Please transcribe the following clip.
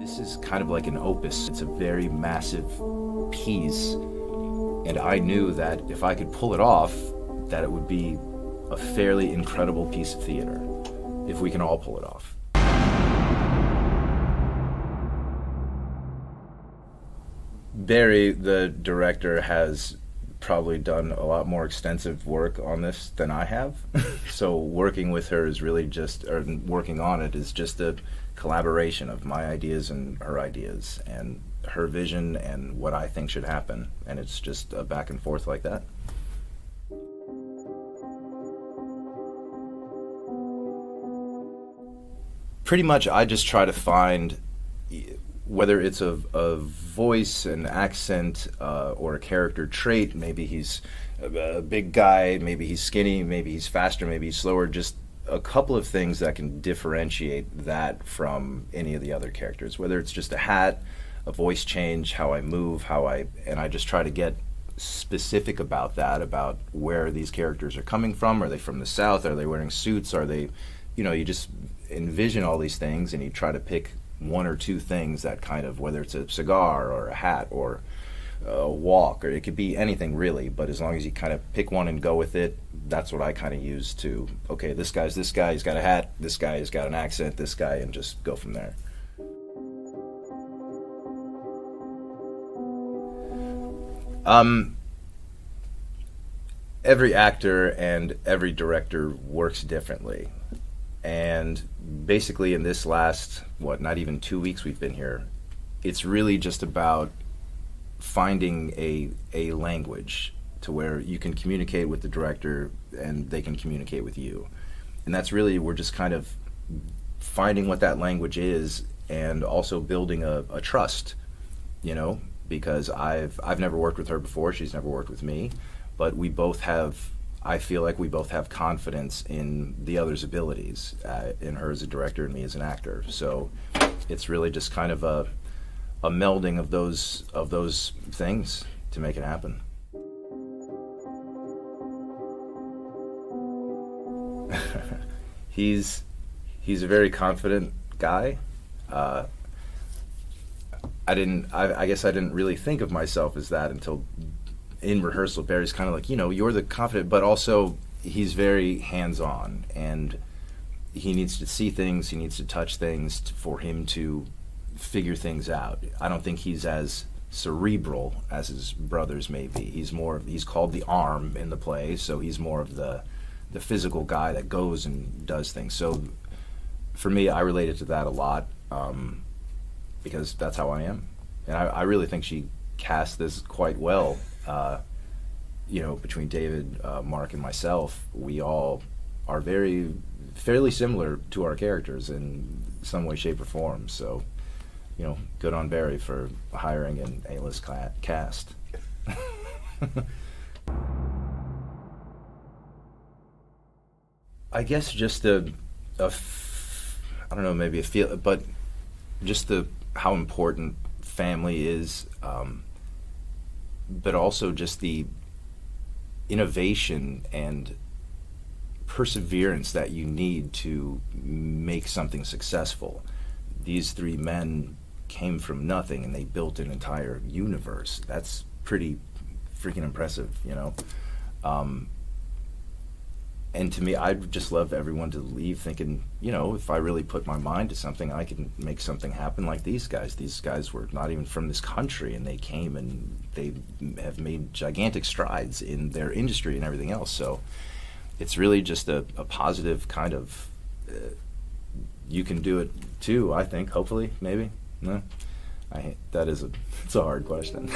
This is kind of like an opus. It's a very massive piece, and I knew that if I could pull it off, that it would be a fairly incredible piece of theater, if we can all pull it off. Barry, the director, has probably done a lot more extensive work on this than I have. So working with her is really just, or working on it is just a collaboration of my ideas and her ideas and her vision and what I think should happen. And it's just a back and forth like that. Pretty much I just try to find, whether it's a voice, an accent, or a character trait. Maybe he's a big guy, maybe he's skinny, maybe he's faster, maybe he's slower, just a couple of things that can differentiate that from any of the other characters, whether it's just a hat, a voice change, how I move, and I just try to get specific about that, about where these characters are coming from. Are they from the South? Are they wearing suits? Are they, you just envision all these things and you try to pick one or two things that kind of, whether it's a cigar or a hat or a walk, or it could be anything really, but as long as you kind of pick one and go with it, that's what I kind of use to, okay, this guy's this guy, he's got a hat, this guy has got an accent, this guy, and just go from there. Every actor and every director works differently. And basically in this last, not even 2 weeks we've been here, it's really just about finding a language to where you can communicate with the director and they can communicate with you. And that's really, we're just kind of finding what that language is and also building a trust, because I've never worked with her before, she's never worked with me, but we both have, I feel like we both have confidence in the other's abilities, in her as a director and me as an actor. So it's really just kind of a melding of those things to make it happen. He's a very confident guy. I guess I didn't really think of myself as that until in rehearsal. Barry's kind of like, you're the confident, but also he's very hands-on, and he needs to see things, he needs to touch things for him to figure things out. I don't think he's as cerebral as his brothers may be. He's called the arm in the play, so he's more of the physical guy that goes and does things. So for me, I related to that a lot, because that's how I am. And I really think she cast this quite well. Between David, Mark, and myself, we all are fairly similar to our characters in some way, shape, or form. So, good on Barry for hiring an A-list cast. I guess just I don't know, maybe a feel, but just how important family is, but also just the innovation and perseverance that you need to make something successful. These three men came from nothing and they built an entire universe. That's pretty freaking impressive, and to me, I'd just love everyone to leave thinking, if I really put my mind to something, I can make something happen like these guys. These guys were not even from this country, and they came and they have made gigantic strides in their industry and everything else. So it's really just a positive kind of, you can do it too, I think, hopefully, maybe. No? It's a hard question.